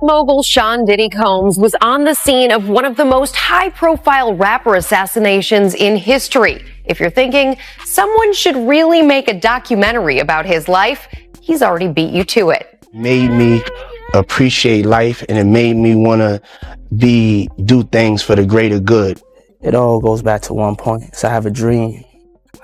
mogul Sean Diddy Combs was on the scene of one of the most high-profile rapper assassinations in history. If you're thinking someone should really make a documentary about his life, he's already beat you to it. Made me appreciate life, and it made me want to do things for the greater good. It all goes back to one point. So I have a dream.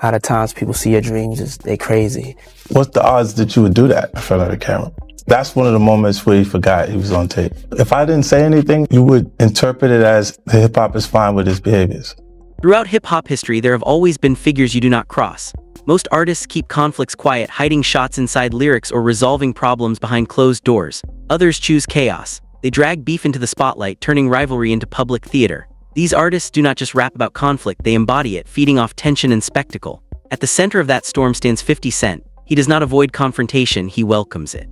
A lot of times people see your dreams, they crazy. What's the odds that you would do that in front of the camera? That's one of the moments where he forgot he was on tape. If I didn't say anything, you would interpret it as hip-hop is fine with his behaviors. Throughout hip-hop history, there have always been figures you do not cross. Most artists keep conflicts quiet, hiding shots inside lyrics or resolving problems behind closed doors. Others choose chaos. They drag beef into the spotlight, turning rivalry into public theater. These artists do not just rap about conflict, they embody it, feeding off tension and spectacle. At the center of that storm stands 50 Cent. He does not avoid confrontation, he welcomes it.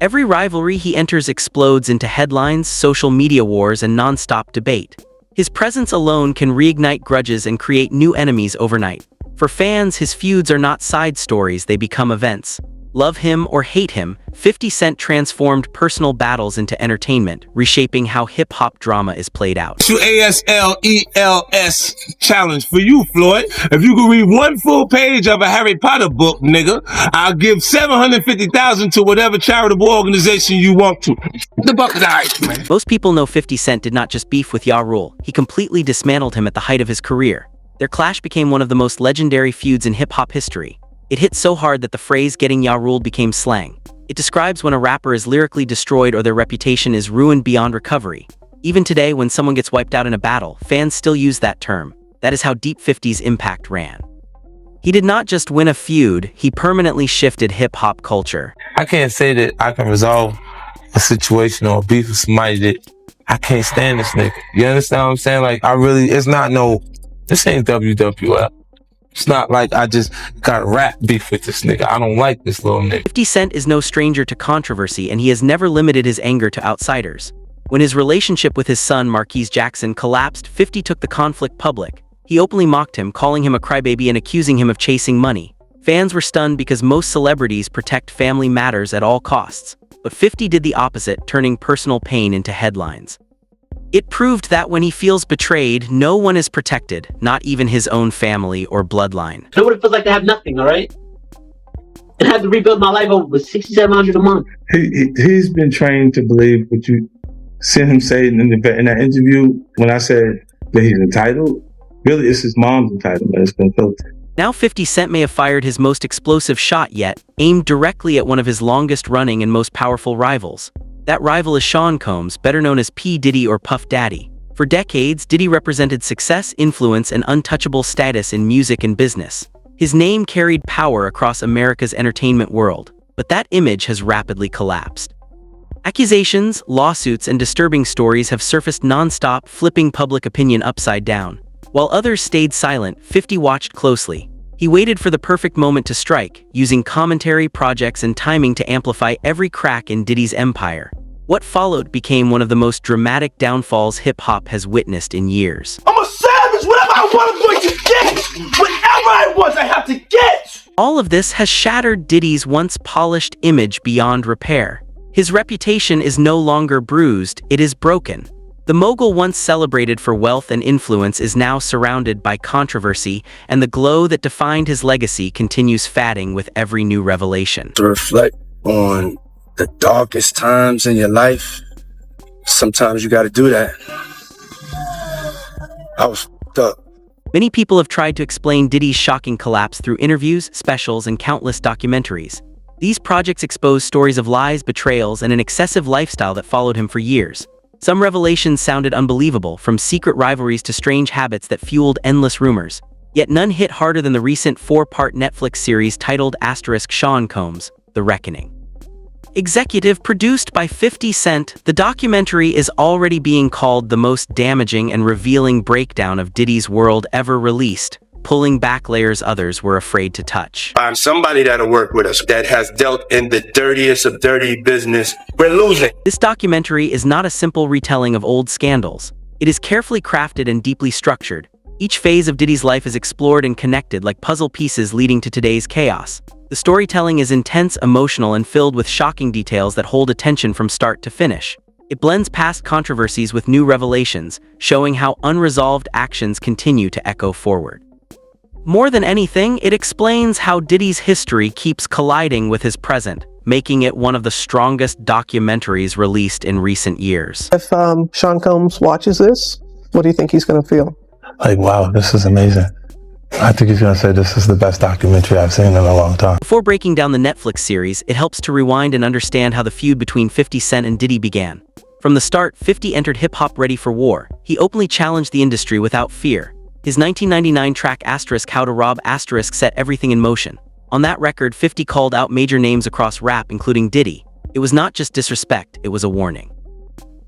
Every rivalry he enters explodes into headlines, social media wars, and non-stop debate. His presence alone can reignite grudges and create new enemies overnight. For fans, his feuds are not side stories, they become events. Love him or hate him, 50 Cent transformed personal battles into entertainment, reshaping how hip-hop drama is played out. ASLELS challenge for you, Floyd. If you can read one full page of a Harry Potter book, nigga, I'll give $750,000 to whatever charitable organization you want to. The buck is alright, man. Most people know 50 Cent did not just beef with Ja Rule, he completely dismantled him at the height of his career. Their clash became one of the most legendary feuds in hip-hop history. It hit so hard that the phrase "getting Ja ruled" became slang. It describes when a rapper is lyrically destroyed or their reputation is ruined beyond recovery. Even today, when someone gets wiped out in a battle, fans still use that term. That is how deep 50's impact ran. He did not just win a feud, he permanently shifted hip-hop culture. I can't say that I can resolve a situation or beef with somebody that I can't stand this nigga. You understand what I'm saying? Like, this ain't WWF. It's not like I just got rap beef with this nigga. I don't like this little nigga. 50 Cent is no stranger to controversy, and he has never limited his anger to outsiders. When his relationship with his son, Marquise Jackson, collapsed, 50 took the conflict public. He openly mocked him, calling him a crybaby and accusing him of chasing money. Fans were stunned because most celebrities protect family matters at all costs. But 50 did the opposite, turning personal pain into headlines. It proved that when he feels betrayed, no one is protected, not even his own family or bloodline. I know what it feels like to have nothing, all right? And have to rebuild my life over with $6,700 a month. He's been trained to believe what you seen him say in that interview when I said that he's entitled. Really, it's his mom's entitlement. It's been filtered. Now 50 Cent may have fired his most explosive shot yet, aimed directly at one of his longest-running and most powerful rivals. That rival is Sean Combs, better known as P. Diddy or Puff Daddy. For decades, Diddy represented success, influence, and untouchable status in music and business. His name carried power across America's entertainment world, but that image has rapidly collapsed. Accusations, lawsuits, and disturbing stories have surfaced non-stop, flipping public opinion upside down. While others stayed silent, 50 watched closely. He waited for the perfect moment to strike, using commentary, projects, and timing to amplify every crack in Diddy's empire. What followed became one of the most dramatic downfalls hip-hop has witnessed in years. I'm a savage! Whatever I want, I'm going to get! Whatever I want, I have to get! All of this has shattered Diddy's once polished image beyond repair. His reputation is no longer bruised, it is broken. The mogul once celebrated for wealth and influence is now surrounded by controversy, and the glow that defined his legacy continues fading with every new revelation. To reflect on the darkest times in your life, sometimes you gotta do that. I was stuck. Many people have tried to explain Diddy's shocking collapse through interviews, specials, and countless documentaries. These projects expose stories of lies, betrayals, and an excessive lifestyle that followed him for years. Some revelations sounded unbelievable, from secret rivalries to strange habits that fueled endless rumors. Yet none hit harder than the recent 4-part Netflix series titled Sean Combs, The Reckoning. Executive produced by 50 Cent, the documentary is already being called the most damaging and revealing breakdown of Diddy's world ever released, pulling back layers others were afraid to touch. I'm somebody that'll work with us, that has dealt in the dirtiest of dirty business. We're losing. This documentary is not a simple retelling of old scandals. It is carefully crafted and deeply structured. Each phase of Diddy's life is explored and connected like puzzle pieces leading to today's chaos. The storytelling is intense, emotional, and filled with shocking details that hold attention from start to finish. It blends past controversies with new revelations, showing how unresolved actions continue to echo forward. More than anything, it explains how Diddy's history keeps colliding with his present, making it one of the strongest documentaries released in recent years. If Sean Combs watches this, what do you think he's going to feel? Like, wow, this is amazing. I think he's going to say this is the best documentary I've seen in a long time. Before breaking down the Netflix series, it helps to rewind and understand how the feud between 50 Cent and Diddy began. From the start, 50 entered hip-hop ready for war. He openly challenged the industry without fear. His 1999 track How to Rob set everything in motion. On that record, 50 called out major names across rap, including Diddy. It was not just disrespect, it was a warning.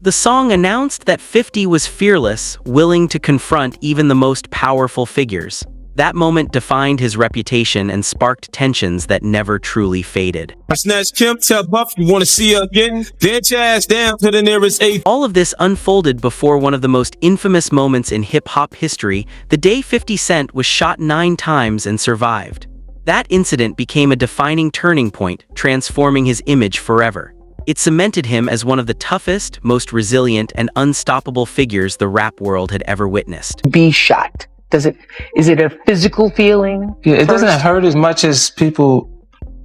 The song announced that 50 was fearless, willing to confront even the most powerful figures. That moment defined his reputation and sparked tensions that never truly faded. I snatched Kim, tell Buff you want to see her again? Dance your ass down to the nearest eighth. All of this unfolded before one of the most infamous moments in hip-hop history, the day 50 Cent was shot 9 times and survived. That incident became a defining turning point, transforming his image forever. It cemented him as one of the toughest, most resilient, and unstoppable figures the rap world had ever witnessed. Be shot. Is it a physical feeling? Yeah, it first? doesn't hurt as much as people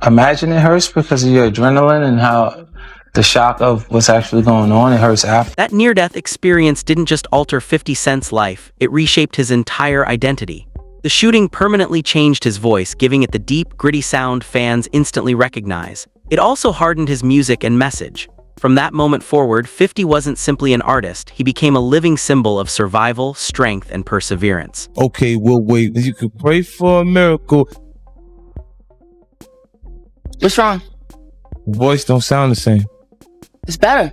imagine it hurts because of your adrenaline and how the shock of what's actually going on. It hurts after. That near-death experience didn't just alter 50 Cent's life, it reshaped his entire identity. The shooting permanently changed his voice, giving it the deep, gritty sound fans instantly recognize. It also hardened his music and message. From that moment forward, 50 wasn't simply an artist, he became a living symbol of survival, strength, and perseverance. Okay, we'll wait. You could pray for a miracle. What's wrong? Voice don't sound the same. It's better.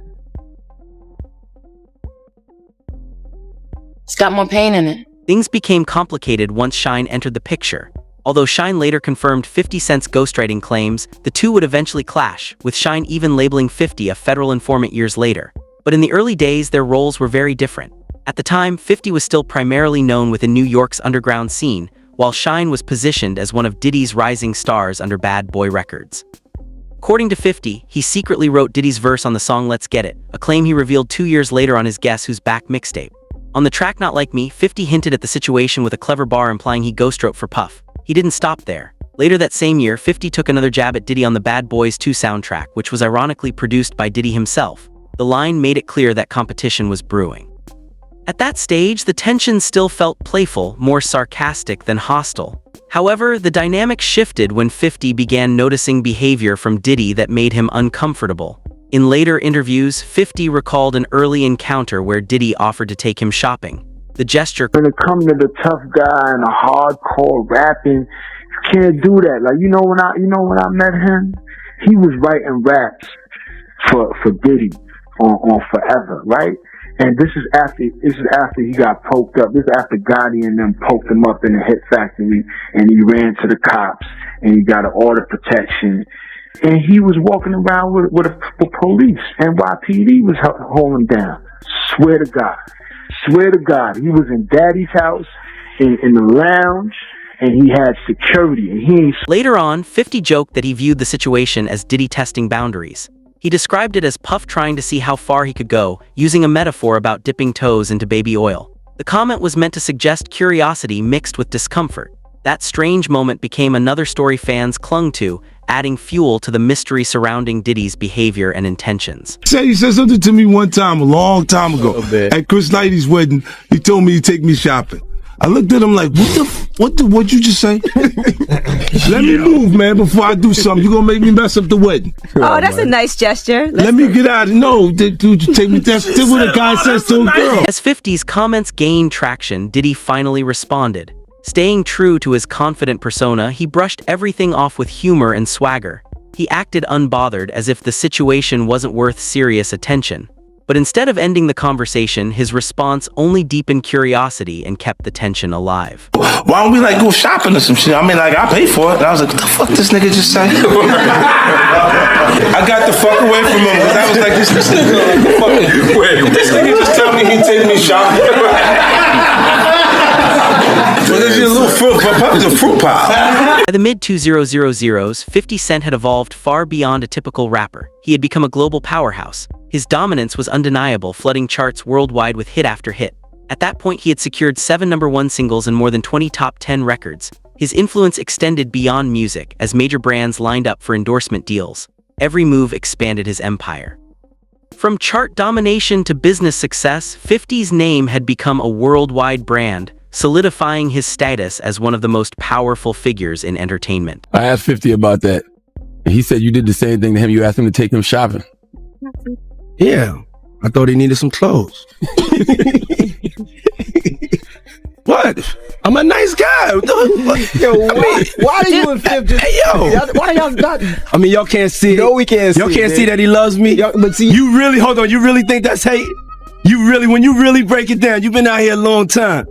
It's got more pain in it. Things became complicated once Shine entered the picture. Although Shine later confirmed 50 Cent's ghostwriting claims, the two would eventually clash, with Shine even labeling 50 a federal informant years later. But in the early days, their roles were very different. At the time, 50 was still primarily known within New York's underground scene, while Shine was positioned as one of Diddy's rising stars under Bad Boy Records. According to 50, he secretly wrote Diddy's verse on the song Let's Get It, a claim he revealed 2 years later on his Guess Who's Back mixtape. On the track Not Like Me, 50 hinted at the situation with a clever bar implying he ghostwrote for Puff. He didn't stop there. Later that same year, 50 took another jab at Diddy on the Bad Boys 2 soundtrack, which was ironically produced by Diddy himself. The line made it clear that competition was brewing. At that stage, the tension still felt playful, more sarcastic than hostile. However, the dynamic shifted when 50 began noticing behavior from Diddy that made him uncomfortable. In later interviews, 50 recalled an early encounter where Diddy offered to take him shopping. The gesture, when it comes to the tough guy and the hardcore rapping, you can't do that. Like, when I met him, he was writing raps for Diddy on Forever, right? And this is after he got poked up. This is after Gotti and them poked him up in the Hit Factory, and he ran to the cops, and he got an order of protection. And he was walking around with the police. NYPD was holding him down. Swear to God, he was in Daddy's house, in the lounge, and he had security. And Later on, 50 joked that he viewed the situation as Diddy testing boundaries. He described it as Puff trying to see how far he could go, using a metaphor about dipping toes into baby oil. The comment was meant to suggest curiosity mixed with discomfort. That strange moment became another story fans clung to, adding fuel to the mystery surrounding Diddy's behavior and intentions. He said something to me one time, a long time ago, at Chris Lighty's wedding. He told me he'd take me shopping. I looked at him like, what'd you just say? Let me move, man, before I do something. You're gonna make me mess up the wedding. Oh, that's a nice gesture. Let me get out. No, dude, you take me. That's what a guy says to a girl. As 50's comments gained traction, Diddy finally responded. Staying true to his confident persona, he brushed everything off with humor and swagger. He acted unbothered, as if the situation wasn't worth serious attention. But instead of ending the conversation, his response only deepened curiosity and kept the tension alive. Why don't we go shopping or some shit? I mean, I pay for it. And I was like, what the fuck this nigga just say? I got the fuck away from him because I was like, this nigga just tell me he'd take me shopping. Well, there's a little fruit pile. By the mid-2000s, 50 Cent had evolved far beyond a typical rapper. He had become a global powerhouse. His dominance was undeniable, flooding charts worldwide with hit after hit. At that point, he had secured 7 #1 singles and more than 20 top 10 records. His influence extended beyond music as major brands lined up for endorsement deals. Every move expanded his empire. From chart domination to business success, 50's name had become a worldwide brand, solidifying his status as one of the most powerful figures in entertainment. I asked 50 about that. And he said you did the same thing to him. You asked him to take him shopping. Yeah, I thought he needed some clothes. What? I'm a nice guy. Yo, why are you and 50? Hey, yo. Why y'all not? I mean, y'all can't see it. No, we can't see it. Y'all can't see that he loves me. But see, you really, hold on, you really think that's hate? You really, when you really break it down, you've been out here a long time.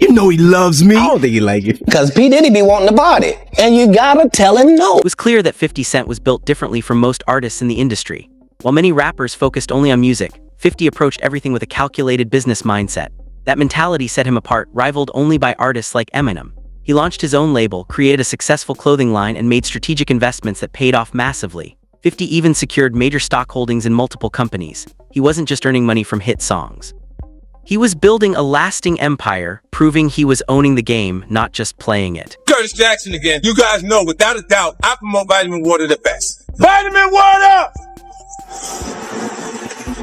You know he loves me. I don't think he like it. Because P. Diddy be wanting the body, and you gotta tell him no. It was clear that 50 Cent was built differently from most artists in the industry. While many rappers focused only on music, 50 approached everything with a calculated business mindset. That mentality set him apart, rivaled only by artists like Eminem. He launched his own label, created a successful clothing line, and made strategic investments that paid off massively. 50 even secured major stock holdings in multiple companies. He wasn't just earning money from hit songs. He was building a lasting empire, proving he was owning the game, not just playing it. Curtis Jackson again. You guys know, without a doubt, I promote vitamin water the best. Vitamin water!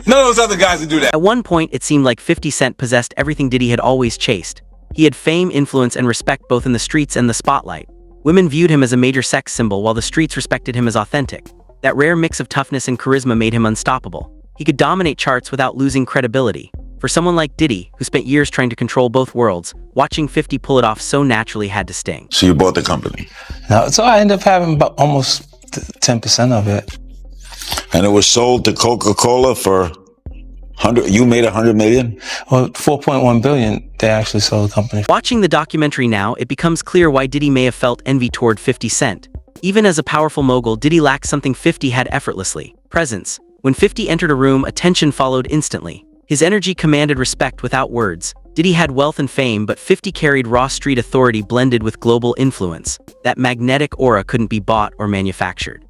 None of those other guys would do that. At one point, it seemed like 50 Cent possessed everything Diddy had always chased. He had fame, influence, and respect both in the streets and the spotlight. Women viewed him as a major sex symbol, while the streets respected him as authentic. That rare mix of toughness and charisma made him unstoppable. He could dominate charts without losing credibility. For someone like Diddy, who spent years trying to control both worlds, watching 50 pull it off so naturally had to sting. So you bought the company? No, so I ended up having about almost 10% of it. And it was sold to Coca-Cola for you made $100 million? Well, 4.1 billion, they actually sold the company. Watching the documentary now, it becomes clear why Diddy may have felt envy toward 50 Cent. Even as a powerful mogul, Diddy lacked something 50 had effortlessly: presence. When 50 entered a room, attention followed instantly. His energy commanded respect without words. Diddy had wealth and fame, but 50 carried raw street authority blended with global influence. That magnetic aura couldn't be bought or manufactured.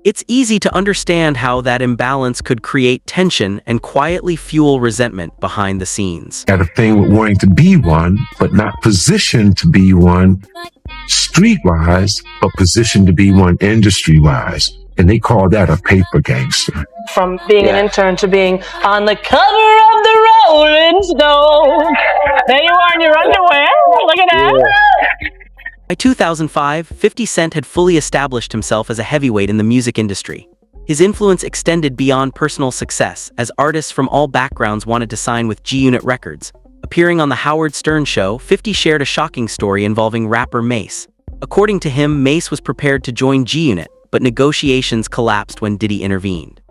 It's easy to understand how that imbalance could create tension and quietly fuel resentment behind the scenes. Got a thing with wanting to be one, but not positioned to be one street-wise, but positioned to be one industry-wise. And they call that a paper gangster. From being an intern to being on the cover of the Rolling Stone. There you are in your underwear. Look at that. By 2005, 50 Cent had fully established himself as a heavyweight in the music industry. His influence extended beyond personal success, as artists from all backgrounds wanted to sign with G-Unit Records. Appearing on The Howard Stern Show, 50 shared a shocking story involving rapper Mase. According to him, Mase was prepared to join G-Unit, but negotiations collapsed when Diddy intervened.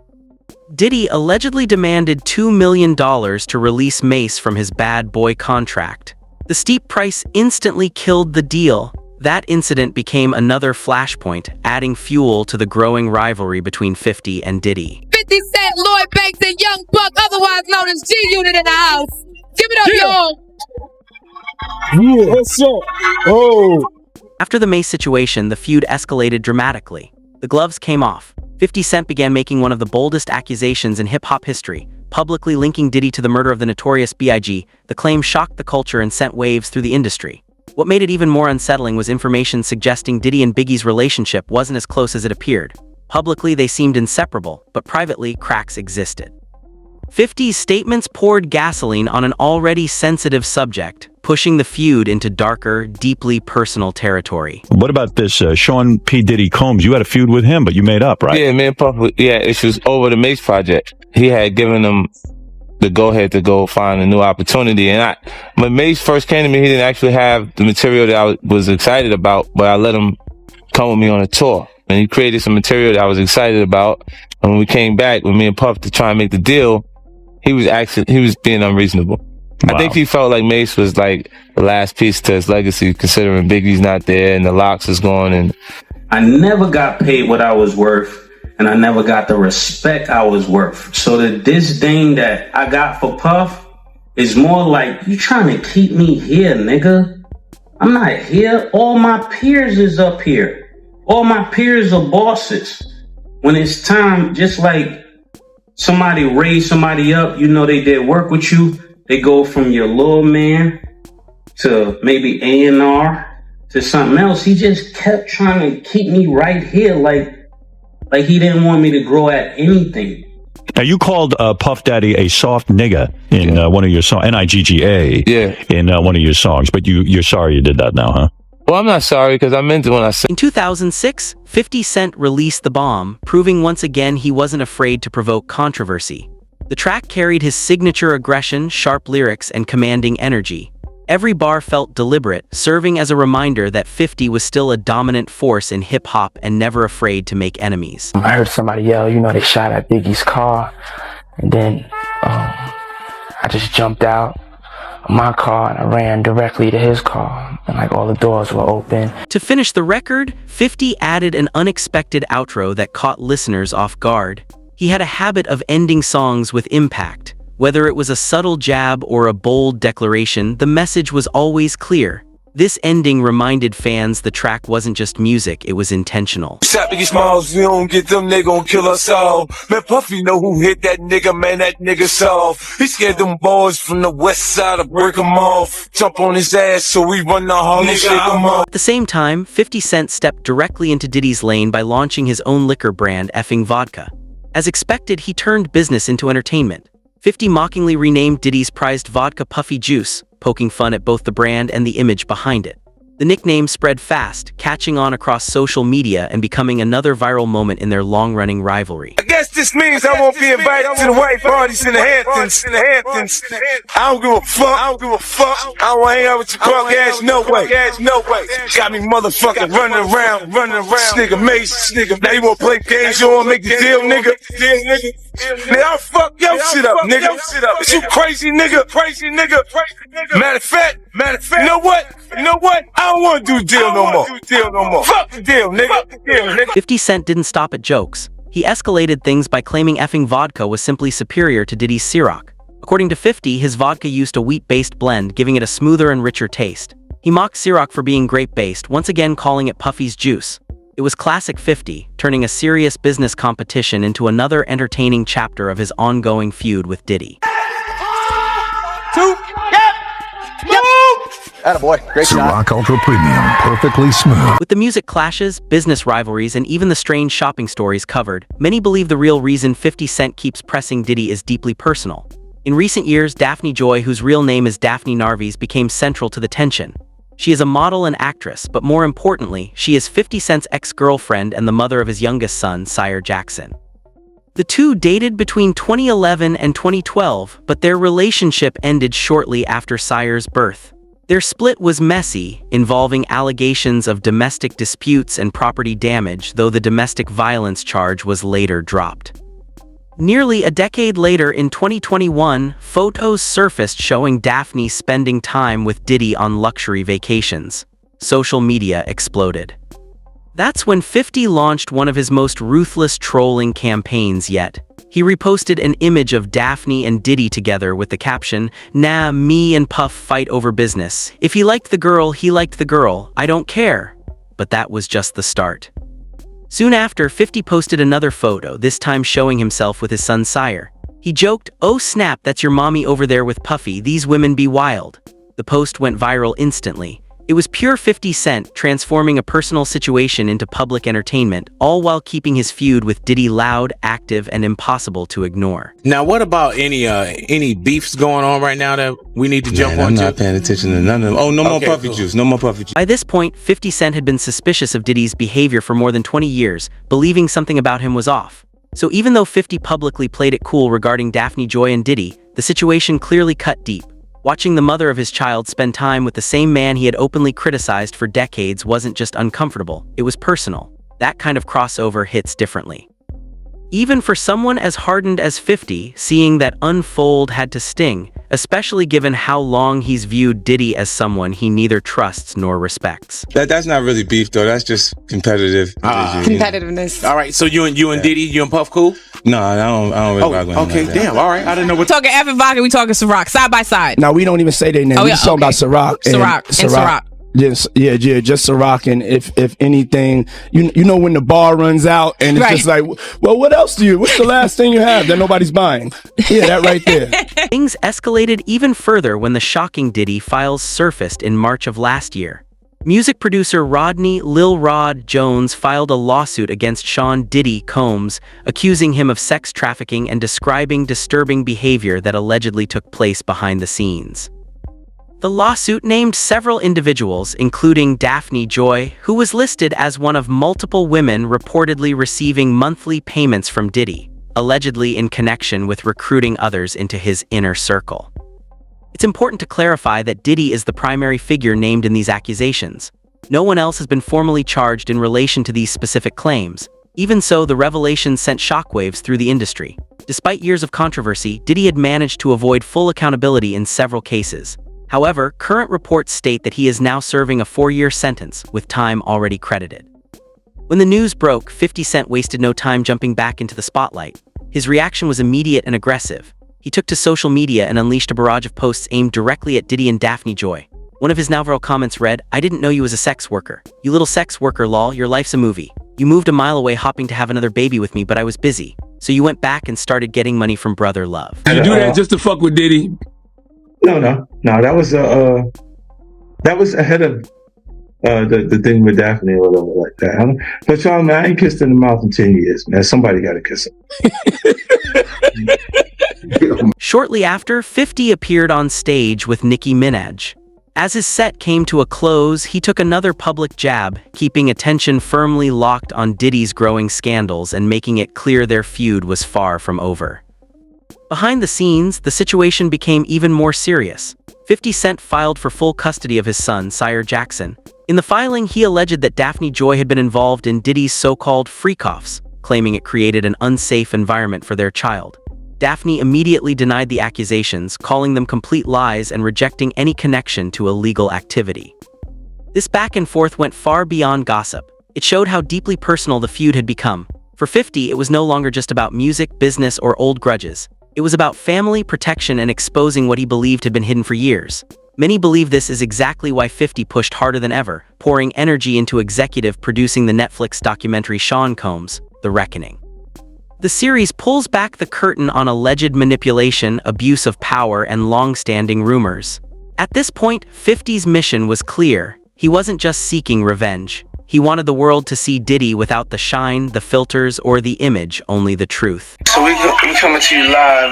Diddy allegedly demanded $2 million to release Mase from his Bad Boy contract. The steep price instantly killed the deal. That incident became another flashpoint, adding fuel to the growing rivalry between 50 and Diddy. 50 Cent, Lloyd Banks, and Young Buck, otherwise known as G-Unit in the house. Give it up, y'all. Yeah, what's up? Oh. After the Mase situation, the feud escalated dramatically. The gloves came off. 50 Cent began making one of the boldest accusations in hip-hop history, publicly linking Diddy to the murder of the notorious B.I.G. The claim shocked the culture and sent waves through the industry. What made it even more unsettling was information suggesting Diddy and Biggie's relationship wasn't as close as it appeared. Publicly, they seemed inseparable, but privately, cracks existed. 50's statements poured gasoline on an already sensitive subject, pushing the feud into darker, deeply personal territory. What about this Sean P. Diddy Combs? You had a feud with him, but you made up, right? Yeah, me and Puff, had issues over the Mase project. He had given him the go-ahead to go find a new opportunity. And when Mase first came to me, he didn't actually have the material that I was excited about, but I let him come with me on a tour. And he created some material that I was excited about. And when we came back with me and Puff to try and make the deal, he was being unreasonable. Wow. I think he felt like Mase was like the last piece to his legacy, considering Biggie's not there and the Locks is gone. And I never got paid what I was worth, and I never got the respect I was worth. So the disdain that I got for Puff is more like, you trying to keep me here, nigga. I'm not here. All my peers is up here. All my peers are bosses. When it's time, just like somebody raise somebody up, you know they did work with you, they go from your little man to maybe A&R to something else. He just kept trying to keep me right here, like he didn't want me to grow at anything. Now, you called Puff Daddy a soft nigga in one of your songs, N-I-G-G-A, in one of your songs, but you're sorry you did that now, huh? Well, I'm not sorry because I meant it when I said. In 2006, 50 Cent released The Bomb, proving once again he wasn't afraid to provoke controversy. The track carried his signature aggression, sharp lyrics, and commanding energy. Every bar felt deliberate, serving as a reminder that 50 was still a dominant force in hip-hop and never afraid to make enemies. I heard somebody yell, you know, they shot at Biggie's car, and then I just jumped out of my car and I ran directly to his car, and like all the doors were open. To finish the record, 50 added an unexpected outro that caught listeners off guard. He had a habit of ending songs with impact. Whether it was a subtle jab or a bold declaration, the message was always clear. This ending reminded fans the track wasn't just music, it was intentional. Shot Biggie Smalls, we don't get them, they gon' kill us all. Man, Puffy know who hit that nigga, man, that nigga soft. He scared them boys from the west side to break him off. Jump on his ass so we run the hall and shake him off. At the same time, 50 Cent stepped directly into Diddy's lane by launching his own liquor brand, Effing Vodka. As expected, he turned business into entertainment. 50 mockingly renamed Diddy's prized vodka Puffy Juice, poking fun at both the brand and the image behind it. The nickname spread fast, catching on across social media and becoming another viral moment in their long-running rivalry. I guess this means I won't be invited to the white parties in the Hamptons. I don't give a fuck. I don't want to hang out with your punk ass. No way. Got me motherfucking running around. Nigga Mace. Now you want to play games? You want to make the deal, nigga? Nigga, I'll fuck your shit up, nigga. Is you crazy, nigga? Matter of fact, you know what? I don't want to do deal no more. Fuck the deal, nigga. 50 Cent didn't stop at jokes. He escalated things by claiming Effing Vodka was simply superior to Diddy's Ciroc. According to 50, his vodka used a wheat-based blend, giving it a smoother and richer taste. He mocked Ciroc for being grape-based, once again calling it Puffy's Juice. It was classic 50, turning a serious business competition into another entertaining chapter of his ongoing feud with Diddy. Attaboy, great shot. Ciroc Ultra Premium, perfectly smooth. With the music clashes, business rivalries, and even the strange shopping stories covered, many believe the real reason 50 Cent keeps pressing Diddy is deeply personal. In recent years, Daphne Joy, whose real name is Daphne Narvaez, became central to the tension. She is a model and actress, but more importantly, she is 50 Cent's ex-girlfriend and the mother of his youngest son, Sire Jackson. The two dated between 2011 and 2012, but their relationship ended shortly after Sire's birth. Their split was messy, involving allegations of domestic disputes and property damage, though the domestic violence charge was later dropped. Nearly a decade later, in 2021, photos surfaced showing Daphne spending time with Diddy on luxury vacations. Social media exploded. That's when 50 launched one of his most ruthless trolling campaigns yet. He reposted an image of Daphne and Diddy together with the caption, "Nah, me and Puff fight over business. If he liked the girl, he liked the girl. I don't care." But that was just the start. Soon after, 50 posted another photo, this time showing himself with his son Sire. He joked, "Oh snap, that's your mommy over there with Puffy, these women be wild." The post went viral instantly. It was pure 50 Cent transforming a personal situation into public entertainment, all while keeping his feud with Diddy loud, active, and impossible to ignore. Now, what about any beefs going on right now that we need to jump on? I'm not paying attention to none of them. Oh, no more Puffy Juice. No more Puffy Juice. By this point, 50 Cent had been suspicious of Diddy's behavior for more than 20 years, believing something about him was off. So even though 50 publicly played it cool regarding Daphne Joy and Diddy, the situation clearly cut deep. Watching the mother of his child spend time with the same man he had openly criticized for decades wasn't just uncomfortable, it was personal. That kind of crossover hits differently. Even for someone as hardened as 50, seeing that unfold had to sting, especially given how long he's viewed Diddy as someone he neither trusts nor respects. That's not really beef though. That's just competitive. Competitiveness. All right, so you and Diddy, you and Puff cool? No, I don't really rock with him. Okay, like that. damn. All right, I didn't know what. Talking Effing Vodka, we talking Ciroc, side by side. Now we don't even say their name. Oh, We yeah, just talking about Ciroc. Ciroc. Just Ciroc, and if anything, you know when the bar runs out and it's just like, well, what else what's the last thing you have that nobody's buying? Yeah, that right there. Things escalated even further when the shocking Diddy files surfaced in March of last year. Music producer Rodney Lil Rod Jones filed a lawsuit against Sean Diddy Combs, accusing him of sex trafficking and describing disturbing behavior that allegedly took place behind the scenes. The lawsuit named several individuals, including Daphne Joy, who was listed as one of multiple women reportedly receiving monthly payments from Diddy, allegedly in connection with recruiting others into his inner circle. It's important to clarify that Diddy is the primary figure named in these accusations. No one else has been formally charged in relation to these specific claims. Even so, the revelations sent shockwaves through the industry. Despite years of controversy, Diddy had managed to avoid full accountability in several cases. However, current reports state that he is now serving a 4-year sentence, with time already credited. When the news broke, 50 Cent wasted no time jumping back into the spotlight. His reaction was immediate and aggressive. He took to social media and unleashed a barrage of posts aimed directly at Diddy and Daphne Joy. One of his now viral comments read, "I didn't know you was a sex worker. You little sex worker lol, your life's a movie. You moved a mile away hoping to have another baby with me, but I was busy. So you went back and started getting money from Brother Love." Did you do that just to fuck with Diddy? No. That was ahead of the thing with Daphne or whatever like that. But y'all, man, I ain't kissed in the mouth in 10 years, man. Somebody got to kiss him. Shortly after, 50 appeared on stage with Nicki Minaj. As his set came to a close, he took another public jab, keeping attention firmly locked on Diddy's growing scandals and making it clear their feud was far from over. Behind the scenes, the situation became even more serious. 50 Cent filed for full custody of his son, Sire Jackson. In the filing, he alleged that Daphne Joy had been involved in Diddy's so-called freak-offs, claiming it created an unsafe environment for their child. Daphne immediately denied the accusations, calling them complete lies and rejecting any connection to illegal activity. This back and forth went far beyond gossip. It showed how deeply personal the feud had become. For 50, it was no longer just about music, business, or old grudges. It was about family, protection, and exposing what he believed had been hidden for years. Many believe this is exactly why 50 pushed harder than ever, pouring energy into executive producing the Netflix documentary Sean Combs, The Reckoning. The series pulls back the curtain on alleged manipulation, abuse of power, and long-standing rumors. At this point, 50's mission was clear. He wasn't just seeking revenge. He wanted the world to see Diddy without the shine, the filters, or the image, only the truth. So we coming to you live,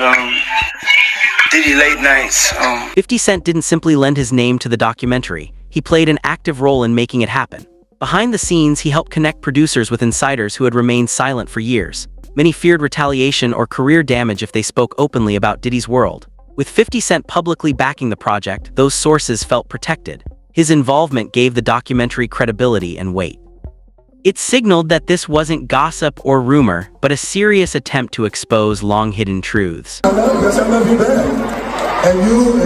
Diddy Late Nights. 50 Cent didn't simply lend his name to the documentary. He played an active role in making it happen. Behind the scenes, he helped connect producers with insiders who had remained silent for years. Many feared retaliation or career damage if they spoke openly about Diddy's world. With 50 Cent publicly backing the project, those sources felt protected. His involvement gave the documentary credibility and weight. It signaled that this wasn't gossip or rumor, but a serious attempt to expose long-hidden truths. I love you back. And you,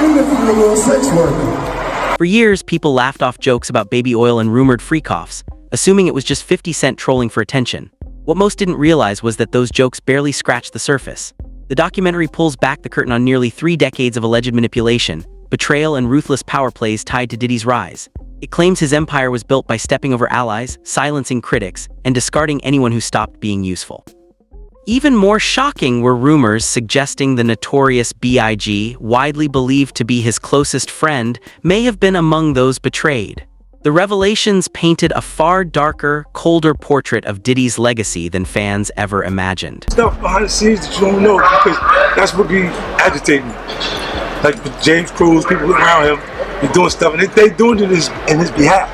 even if you're a little sex worker. For years, people laughed off jokes about baby oil and rumored freak-offs, assuming it was just 50 Cent trolling for attention. What most didn't realize was that those jokes barely scratched the surface. The documentary pulls back the curtain on nearly 3 decades of alleged manipulation, betrayal, and ruthless power plays tied to Diddy's rise. It claims his empire was built by stepping over allies, silencing critics, and discarding anyone who stopped being useful. Even more shocking were rumors suggesting the notorious B.I.G., widely believed to be his closest friend, may have been among those betrayed. The revelations painted a far darker, colder portrait of Diddy's legacy than fans ever imagined. Stuff behind the scenes that you don't know, because that's what be agitating. Like with James Cruz, people around him, be doing stuff, and they doing it in his behalf.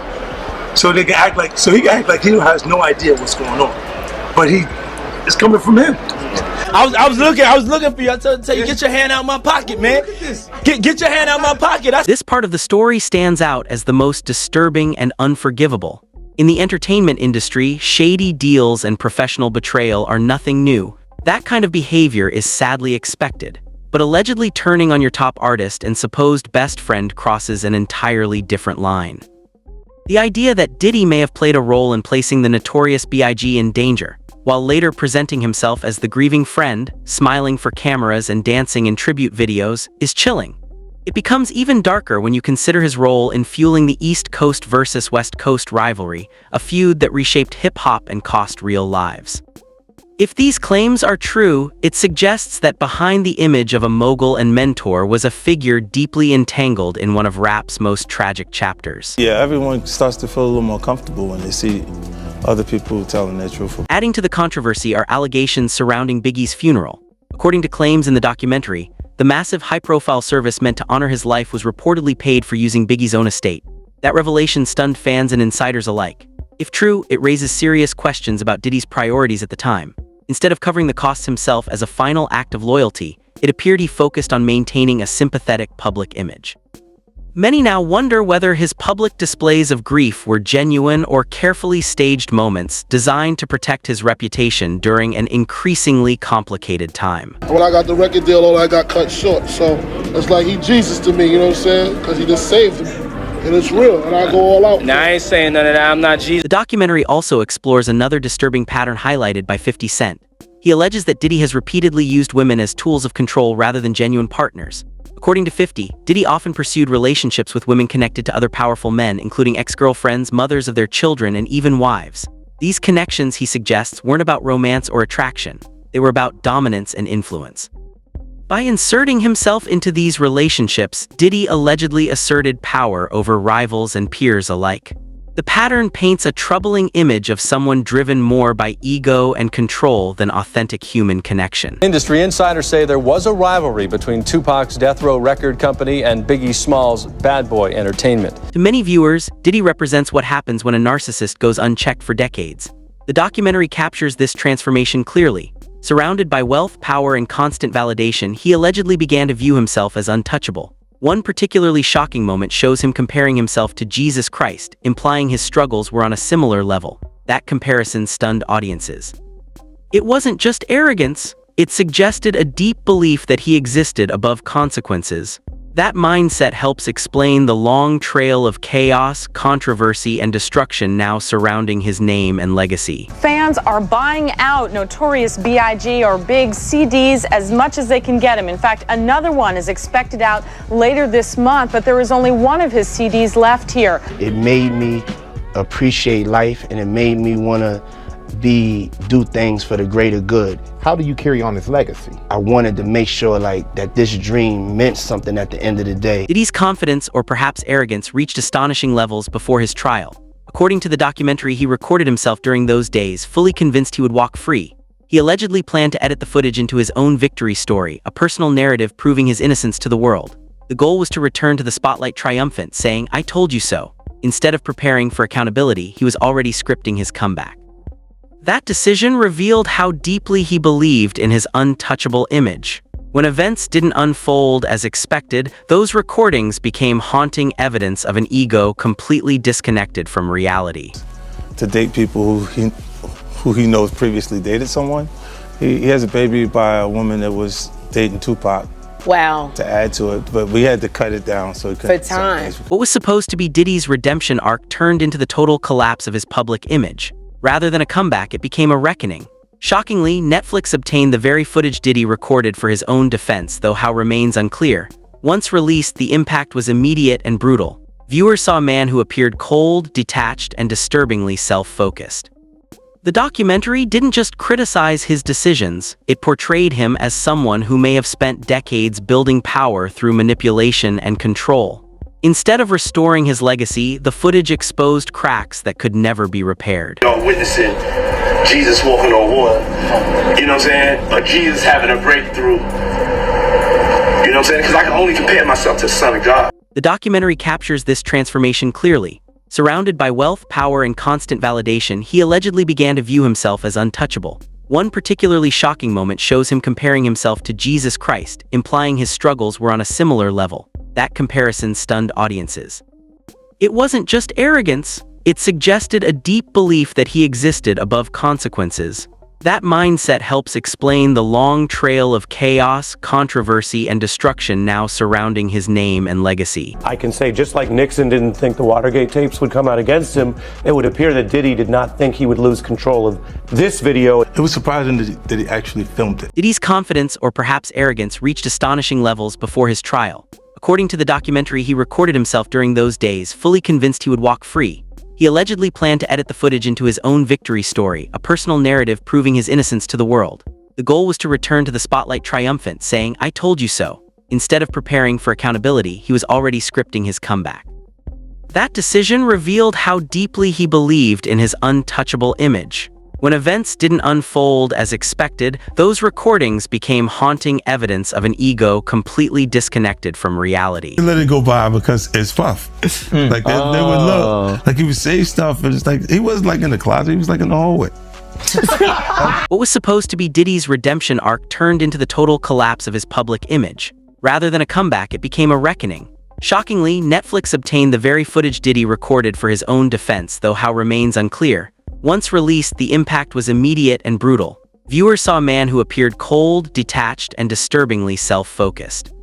So they can act like, he can act like he has no idea what's going on, but it's coming from him. I was looking for you. I told you, get your hand out of my pocket, man. Get your hand out of my pocket. This part of the story stands out as the most disturbing and unforgivable. In the entertainment industry, shady deals and professional betrayal are nothing new. That kind of behavior is sadly expected. But allegedly turning on your top artist and supposed best friend crosses an entirely different line. The idea that Diddy may have played a role in placing the notorious B.I.G. in danger, while later presenting himself as the grieving friend, smiling for cameras and dancing in tribute videos, is chilling. It becomes even darker when you consider his role in fueling the East Coast versus West Coast rivalry, a feud that reshaped hip-hop and cost real lives. If these claims are true, it suggests that behind the image of a mogul and mentor was a figure deeply entangled in one of rap's most tragic chapters. Yeah, everyone starts to feel a little more comfortable when they see other people telling their truth. Adding to the controversy are allegations surrounding Biggie's funeral. According to claims in the documentary, the massive high-profile service meant to honor his life was reportedly paid for using Biggie's own estate. That revelation stunned fans and insiders alike. If true, it raises serious questions about Diddy's priorities at the time. Instead of covering the costs himself as a final act of loyalty, it appeared he focused on maintaining a sympathetic public image. Many now wonder whether his public displays of grief were genuine or carefully staged moments designed to protect his reputation during an increasingly complicated time. When I got the record deal, all I got cut short. So it's like he Jesus to me, you know what I'm saying? Because he just saved me. And it's real, and I go all out. Nah, I ain't saying none of that. I'm not Jesus. The documentary also explores another disturbing pattern highlighted by 50 Cent. He alleges that Diddy has repeatedly used women as tools of control rather than genuine partners. According to 50, Diddy often pursued relationships with women connected to other powerful men, including ex-girlfriends, mothers of their children, and even wives. These connections, he suggests, weren't about romance or attraction. They were about dominance and influence. By inserting himself into these relationships, Diddy allegedly asserted power over rivals and peers alike. The pattern paints a troubling image of someone driven more by ego and control than authentic human connection. Industry insiders say there was a rivalry between Tupac's Death Row Record Company and Biggie Small's Bad Boy Entertainment. To many viewers, Diddy represents what happens when a narcissist goes unchecked for decades. The documentary captures this transformation clearly. Surrounded by wealth, power, and constant validation, he allegedly began to view himself as untouchable. One particularly shocking moment shows him comparing himself to Jesus Christ, implying his struggles were on a similar level. That comparison stunned audiences. It wasn't just arrogance, it suggested a deep belief that he existed above consequences. That mindset helps explain the long trail of chaos, controversy, and destruction now surrounding his name and legacy. Fans are buying out Notorious B.I.G. or Big CDs as much as they can get them. In fact, another one is expected out later this month, but there is only one of his CDs left here. It made me appreciate life, and it made me want to do things for the greater good. How do you carry on this legacy? I wanted to make sure that this dream meant something at the end of the day. Diddy's confidence, or perhaps arrogance, reached astonishing levels before his trial. According to the documentary, he recorded himself during those days, fully convinced he would walk free. He allegedly planned to edit the footage into his own victory story, a personal narrative proving his innocence to the world. The goal was to return to the spotlight triumphant, saying, "I told you so." Instead of preparing for accountability, he was already scripting his comeback. That decision revealed how deeply he believed in his untouchable image. When events didn't unfold as expected, those recordings became haunting evidence of an ego completely disconnected from reality. To date people who he knows previously dated someone. He has a baby by a woman that was dating Tupac. Wow. To add to it, but we had to cut it down so he could. For time. What was supposed to be Diddy's redemption arc turned into the total collapse of his public image. Rather than a comeback, it became a reckoning. Shockingly, Netflix obtained the very footage Diddy recorded for his own defense, though how remains unclear. Once released, the impact was immediate and brutal. Viewers saw a man who appeared cold, detached, and disturbingly self-focused. The documentary didn't just criticize his decisions, it portrayed him as someone who may have spent decades building power through manipulation and control. Instead of restoring his legacy, the footage exposed cracks that could never be repaired. Witnessing Jesus walking on water, you know what I'm saying? Or Jesus having a breakthrough, you know what I'm saying? Because I can only compare myself to the Son of God. The documentary captures this transformation clearly. Surrounded by wealth, power, and constant validation, he allegedly began to view himself as untouchable. One particularly shocking moment shows him comparing himself to Jesus Christ, implying his struggles were on a similar level. That comparison stunned audiences. It wasn't just arrogance, it suggested a deep belief that he existed above consequences. That mindset helps explain the long trail of chaos, controversy, and destruction now surrounding his name and legacy. I can say, just like Nixon didn't think the Watergate tapes would come out against him, it would appear that Diddy did not think he would lose control of this video. It was surprising that he actually filmed it. Diddy's confidence, or perhaps arrogance, reached astonishing levels before his trial. According to the documentary, he recorded himself during those days, fully convinced he would walk free. He allegedly planned to edit the footage into his own victory story, a personal narrative proving his innocence to the world. The goal was to return to the spotlight triumphant, saying, "I told you so." Instead of preparing for accountability, he was already scripting his comeback. That decision revealed how deeply he believed in his untouchable image. When events didn't unfold as expected, those recordings became haunting evidence of an ego completely disconnected from reality. Let it go by because it's Puff. Like they would look, like he would say stuff, and it's like he wasn't like in the closet; he was like in the hallway. What was supposed to be Diddy's redemption arc turned into the total collapse of his public image. Rather than a comeback, it became a reckoning. Shockingly, Netflix obtained the very footage Diddy recorded for his own defense, though how remains unclear. Once released, the impact was immediate and brutal. Viewers saw a man who appeared cold, detached, and disturbingly self-focused.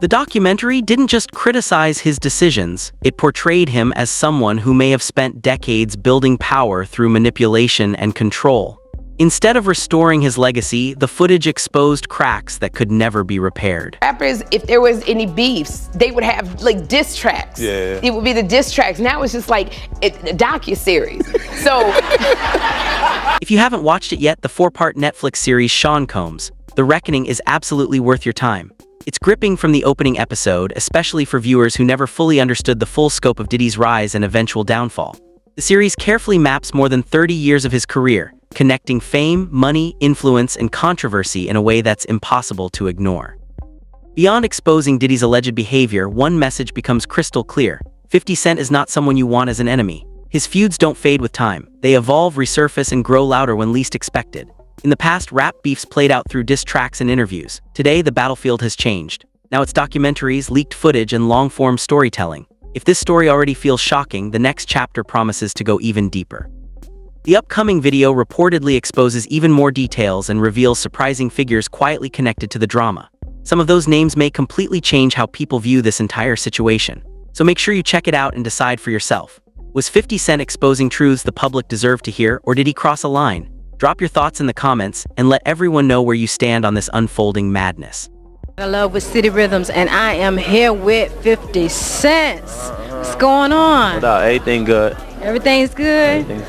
The documentary didn't just criticize his decisions, it portrayed him as someone who may have spent decades building power through manipulation and control. Instead of restoring his legacy, the footage exposed cracks that could never be repaired. Rappers, if there was any beefs, they would have like diss tracks. Yeah. It would be the diss tracks. Now it's just like a docuseries. So If you haven't watched it yet, the 4-part Netflix series Sean Combs, The Reckoning, is absolutely worth your time. It's gripping from the opening episode, especially for viewers who never fully understood the full scope of Diddy's rise and eventual downfall. The series carefully maps more than 30 years of his career, connecting fame, money, influence, and controversy in a way that's impossible to ignore. Beyond exposing Diddy's alleged behavior, one message becomes crystal clear. 50 Cent is not someone you want as an enemy. His feuds don't fade with time. They evolve, resurface, and grow louder when least expected. In the past, rap beefs played out through diss tracks and interviews. Today, the battlefield has changed. Now it's documentaries, leaked footage, and long-form storytelling. If this story already feels shocking, the next chapter promises to go even deeper. The upcoming video reportedly exposes even more details and reveals surprising figures quietly connected to the drama. Some of those names may completely change how people view this entire situation. So make sure you check it out and decide for yourself. Was 50 Cent exposing truths the public deserved to hear, or did he cross a line? Drop your thoughts in the comments and let everyone know where you stand on this unfolding madness. I love with City Rhythms, and I am here with 50 Cent. What's going on? Everything good. Everything's good.